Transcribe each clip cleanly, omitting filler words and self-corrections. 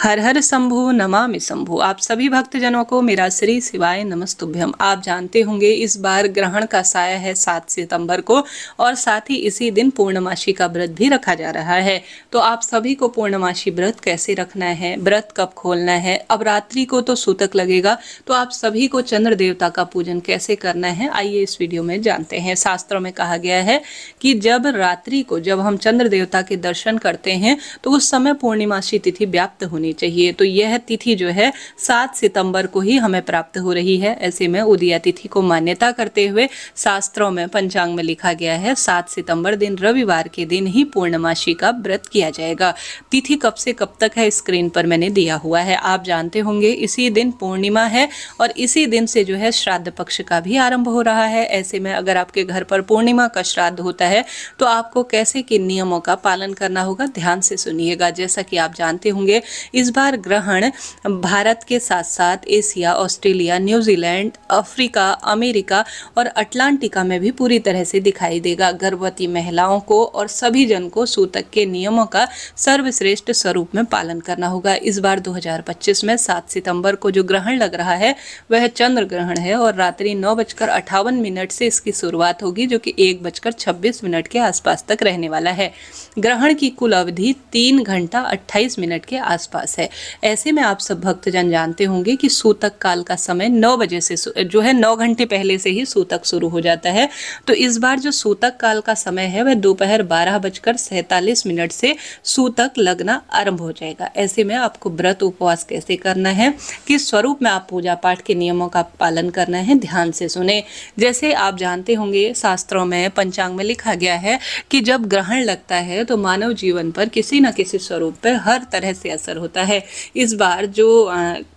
हर हर शंभु नमामि शंभु। आप सभी भक्तजनों को मेरा श्री शिवाय नमस्तुभ्यम। आप जानते होंगे इस बार ग्रहण का साया है 7 सितंबर को और साथ ही इसी दिन पूर्णमासी का व्रत भी रखा जा रहा है। तो आप सभी को पूर्णमासी व्रत कैसे रखना है, व्रत कब खोलना है, अब रात्रि को तो सूतक लगेगा, तो आप सभी को चंद्र देवता का पूजन कैसे करना है, आइए इस वीडियो में जानते हैं। शास्त्रों में कहा गया है कि जब रात्रि को जब हम चंद्र देवता के दर्शन करते हैं तो उस समय पूर्णिमासी तिथि व्याप्त होनी चाहिए। तो यह तिथि जो है 7 सितंबर को ही हमें प्राप्त हो रही है। ऐसे में उदया तिथि को मान्यता करते हुए शास्त्रों में पंचांग में लिखा गया है 7 सितंबर दिन रविवार के दिन ही पूर्णमासी का व्रत किया जाएगा। तिथि कब से कब तक है स्क्रीन पर मैंने दिया हुआ है। आप जानते होंगे इसी दिन पूर्णिमा है और इसी दिन से जो है श्राद्ध पक्ष का भी आरंभ हो रहा है। ऐसे में अगर आपके घर पर पूर्णिमा का श्राद्ध होता है तो आपको कैसे किन नियमों का पालन करना होगा, ध्यान से सुनिएगा। जैसा कि आप जानते होंगे इस बार ग्रहण भारत के साथ साथ Asia, Australia, New Zealand, Africa, America और अटलांटिका में भी पूरी तरह से दिखाई देगा। गर्भवती महिलाओं को और सभी जन को सूतक के नियमों का सर्वश्रेष्ठ स्वरूप में पालन करना होगा। इस बार 2025 में 7 सितंबर को जो ग्रहण लग रहा है वह चंद्र ग्रहण है और रात्रि 9:58 से इसकी शुरुआत होगी, जो कि 1:26 के आसपास तक रहने वाला है। ग्रहण की कुल अवधि 3 घंटा 28 मिनट के आसपास है। ऐसे में आप सब भक्तजन जानते होंगे कि सूतक काल का समय 9 बजे से जो है 9 घंटे पहले से ही सूतक शुरू हो जाता है। तो इस बार जो सूतक काल का समय है वह दोपहर 12:47 से सूतक लगना आरंभ हो जाएगा। ऐसे में आपको व्रत उपवास कैसे करना है, किस स्वरूप में आप पूजा पाठ के नियमों का पालन करना है, ध्यान से सुने। जैसे आप जानते होंगे शास्त्रों में पंचांग में लिखा गया है कि जब ग्रहण लगता है तो मानव जीवन पर किसी न किसी स्वरूप पर हर तरह से असर होता है। इस बार जो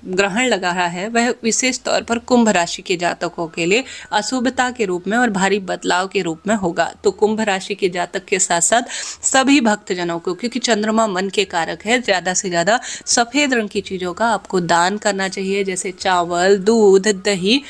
ग्रहण लगा रहा है वह विशेष तौर पर कुंभ राशि के जातकों के लिए अशुभता के रूप में और भारी बदलाव के रूप में होगा। तो कुंभ राशि के जातक के साथ साथ सभी भक्तजनों को, क्योंकि चंद्रमा मन के कारक है, ज्यादा से ज्यादा सफेद रंग की चीजों का आपको दान करना चाहिए, जैसे चावल, दूध, दही।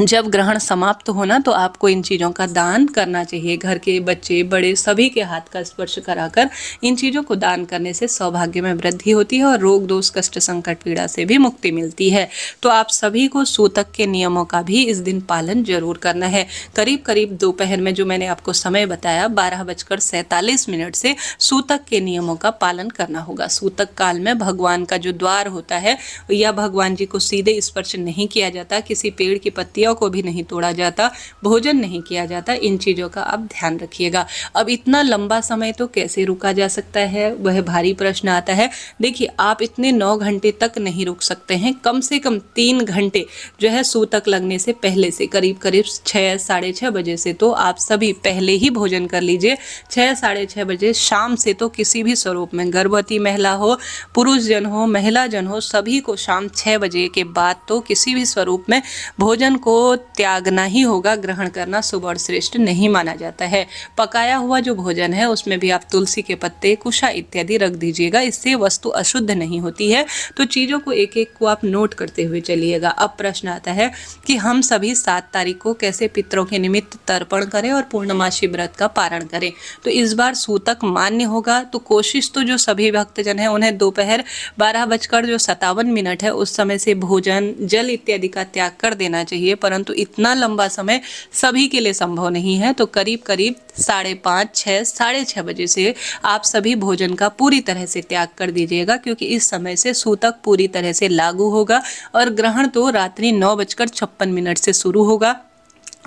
जब ग्रहण समाप्त होना तो आपको इन चीज़ों का दान करना चाहिए। घर के बच्चे बड़े सभी के हाथ का स्पर्श कराकर इन चीज़ों को दान करने से सौभाग्य में वृद्धि होती है और रोग दोष कष्ट संकट पीड़ा से भी मुक्ति मिलती है। तो आप सभी को सूतक के नियमों का भी इस दिन पालन जरूर करना है। करीब करीब दोपहर में जो मैंने आपको समय बताया 12:47 से सूतक के नियमों का पालन करना होगा। सूतक काल में भगवान का जो द्वार होता है या भगवान जी को सीधे स्पर्श नहीं किया जाता, किसी पेड़ की पत्ती को भी नहीं तोड़ा जाता, भोजन नहीं किया जाता। इन चीजों का आप ध्यान रखिएगा। अब इतना लंबा समय तो कैसे रुका जा सकता है, वह भारी प्रश्न आता है। देखिए, आप इतने 9 घंटे तक नहीं रुक सकते हैं। कम से कम 3 घंटे जो है सूतक लगने से पहले से करीब करीब 6 साढ़े 6 बजे से तो आप सभी पहले ही भोजन कर लीजिए। 6 साढ़े 6 बजे शाम से तो किसी भी स्वरूप में, गर्भवती महिला हो, पुरुष जन हो, महिला जन हो, सभी को शाम 6 बजे के बाद तो किसी भी स्वरूप में भोजन को त्यागना ही होगा। ग्रहण करना शुभ और श्रेष्ठ नहीं माना जाता है। पकाया हुआ जो भोजन है उसमें भी आप तुलसी के पत्ते, कुशा इत्यादि रख दीजिएगा, इससे वस्तु अशुद्ध नहीं होती है। तो चीजों को एक एक को आप नोट करते हुए चलिएगा। अब प्रश्न आता है कि हम सभी 7 तारीख को कैसे पितरों के निमित्त तर्पण करें और पूर्णमासी व्रत का पारण करें। तो इस बार सूतक मान्य होगा तो कोशिश तो जो सभी भक्तजन है उन्हें दोपहर 12:57 है उस समय से भोजन, जल इत्यादि का त्याग कर देना चाहिए, परंतु इतना लंबा समय सभी के लिए संभव नहीं है। तो करीब करीब 5:30, 6, साढ़े 6 बजे से आप सभी भोजन का पूरी तरह से त्याग कर दीजिएगा, क्योंकि इस समय से सूतक पूरी तरह से लागू होगा और ग्रहण तो रात्रि 9:56 से शुरू होगा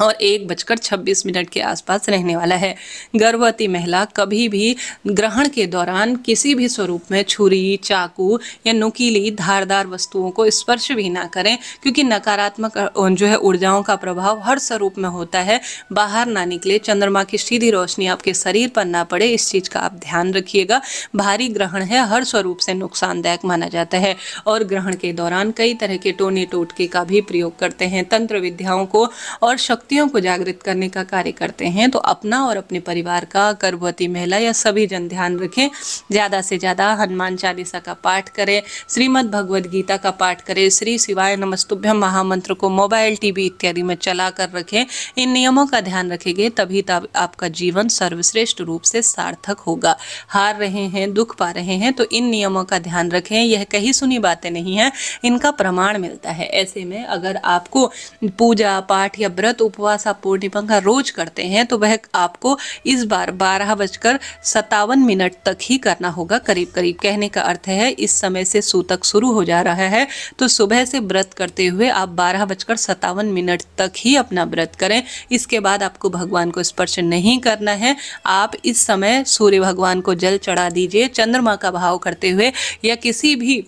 और 1:26 के आसपास रहने वाला है। गर्भवती महिला कभी भी ग्रहण के दौरान किसी भी स्वरूप में छुरी, चाकू या नुकीली धारदार वस्तुओं को स्पर्श भी ना करें, क्योंकि नकारात्मक जो है ऊर्जाओं का प्रभाव हर स्वरूप में होता है। बाहर ना निकले, चंद्रमा की सीधी रोशनी आपके शरीर पर ना पड़े, इस चीज का आप ध्यान रखिएगा। भारी ग्रहण है, हर स्वरूप से नुकसानदायक माना जाता है और ग्रहण के दौरान कई तरह के टोने टोटके का भी प्रयोग करते हैं। तंत्र विद्याओं को और शक्तियों को जागृत करने का कार्य करते हैं। तो अपना और अपने परिवार का, गर्भवती महिला या सभी जन ध्यान रखें। ज़्यादा से ज़्यादा हनुमान चालीसा का पाठ करें, श्रीमद् भगवद गीता का पाठ करें, श्री शिवाय नमस्तुभ्यम महामंत्र को मोबाइल, टीवी इत्यादि में चला कर रखें। इन नियमों का ध्यान रखेंगे तभी तब आपका जीवन सर्वश्रेष्ठ रूप से सार्थक होगा। हार रहे हैं, दुख पा रहे हैं, तो इन नियमों का ध्यान रखें। यह कही सुनी बातें नहीं है, इनका प्रमाण मिलता है। ऐसे में अगर आपको पूजा पाठ या व्रत उपवास आप पूर्णिमा का रोज करते हैं तो वह आपको इस बार 12:57 तक ही करना होगा। करीब करीब कहने का अर्थ है इस समय से सूतक शुरू हो जा रहा है, तो सुबह से व्रत करते हुए आप 12:57 तक ही अपना व्रत करें। इसके बाद आपको भगवान को स्पर्श नहीं करना है। आप इस समय सूर्य भगवान को जल चढ़ा दीजिए, चंद्रमा का भाव करते हुए, या किसी भी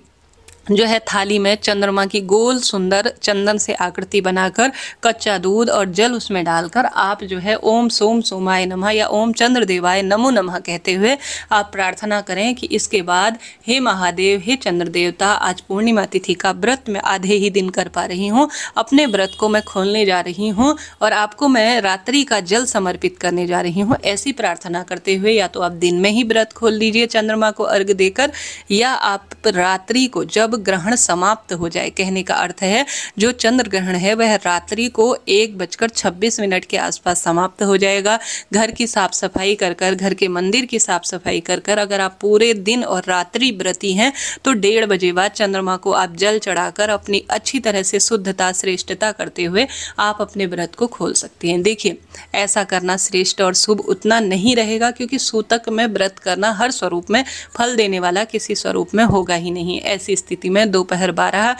जो है थाली में चंद्रमा की गोल सुंदर चंदन से आकृति बनाकर कच्चा दूध और जल उसमें डालकर आप जो है ओम सोम सोमाय नमः या ओम चंद्र देवाय नमो नमः कहते हुए आप प्रार्थना करें कि इसके बाद हे महादेव, हे चंद्र देवता, आज पूर्णिमा तिथि का व्रत मैं आधे ही दिन कर पा रही हूँ, अपने व्रत को मैं खोलने जा रही हूँ और आपको मैं रात्रि का जल समर्पित करने जा रही हूँ। ऐसी प्रार्थना करते हुए या तो आप दिन में ही व्रत खोल लीजिए चंद्रमा को अर्घ देकर, या आप रात्रि को जब ग्रहण समाप्त हो जाए, कहने का अर्थ है जो चंद्र ग्रहण है वह रात्रि को 1:26 के आसपास समाप्त हो जाएगा। घर की साफ सफाई कर कर, घर के मंदिर की साफ सफाई कर कर अगर आप पूरे दिन और रात्रि व्रती हैं तो 1:30 बजे बाद चंद्रमा को आप जल चढ़ाकर अपनी अच्छी तरह से शुद्धता श्रेष्ठता करते हुए आप अपने व्रत को खोल सकती हैं। देखिए, ऐसा करना श्रेष्ठ और शुभ उतना नहीं रहेगा, क्योंकि सूतक में व्रत करना हर स्वरूप में फल देने वाला किसी स्वरूप में होगा ही नहीं। ऐसी स्थिति में दोपहर 12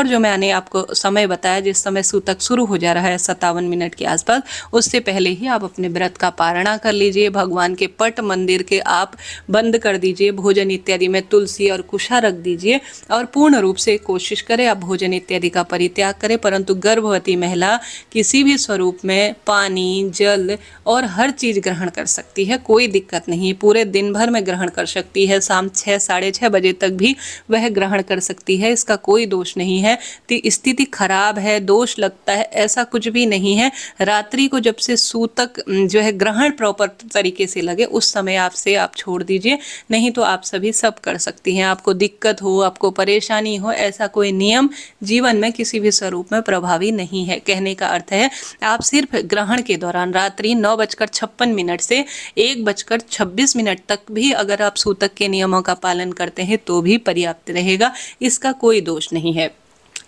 जो मैंने आपको समय बताया, जिस समय सूतक शुरू हो जा रहा है 57 के आसपास, उससे पहले ही आप अपने व्रत का पारणा कर लीजिए। भगवान के पट मंदिर के आप बंद कर दीजिए, भोजन इत्यादि में तुलसी और कुशा रख दीजिए और पूर्ण रूप से कोशिश करें आप भोजन इत्यादि का परित्याग करें। परंतु गर्भवती महिला किसी भी स्वरूप में पानी, जल और हर चीज ग्रहण कर सकती है, कोई दिक्कत नहीं है। पूरे दिन भर में ग्रहण कर सकती है, शाम 6 साढ़े 6 बजे तक भी वह ग्रहण कर सकती है, इसका कोई दोष नहीं है। स्थिति खराब है, दोष लगता है, ऐसा कुछ भी नहीं है। रात्रि को जब से सूतक जो है ग्रहण प्रॉपर तरीके से लगे उस समय आप छोड़ दीजिए, नहीं तो आप सभी सब कर सकती हैं। आपको दिक्कत हो, आपको परेशानी हो, ऐसा कोई नियम जीवन में किसी भी स्वरूप में प्रभावी नहीं है। कहने का अर्थ है आप सिर्फ ग्रहण के दौरान रात्रि 9:56 से 1:26 तक भी अगर आप सूतक के नियमों का पालन करते हैं तो भी पर्याप्त रहेगा, इसका कोई दोष नहीं है।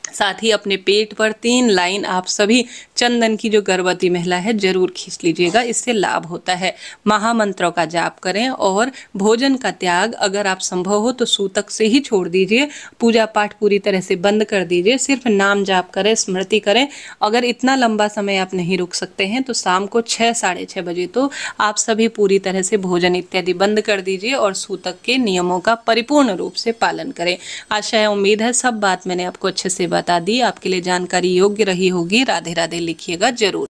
साथ ही अपने पेट पर 3 लाइन आप सभी चंदन की जो गर्भवती महिला है जरूर खींच लीजिएगा, इससे लाभ होता है। महामंत्रों का जाप करें और भोजन का त्याग अगर आप संभव हो तो सूतक से ही छोड़ दीजिए। पूजा पाठ पूरी तरह से बंद कर दीजिए, सिर्फ नाम जाप करें, स्मृति करें। अगर इतना लंबा समय आप नहीं रुक सकते हैं तो शाम को 6 साढ़े 6 बजे तो आप सभी पूरी तरह से भोजन इत्यादि बंद कर दीजिए और सूतक के नियमों का परिपूर्ण रूप से पालन करें। आशा है, उम्मीद है सब बात मैंने आपको अच्छे से बता दी, आपके लिए जानकारी योग्य रही होगी। राधे राधे लिखिएगा जरूर।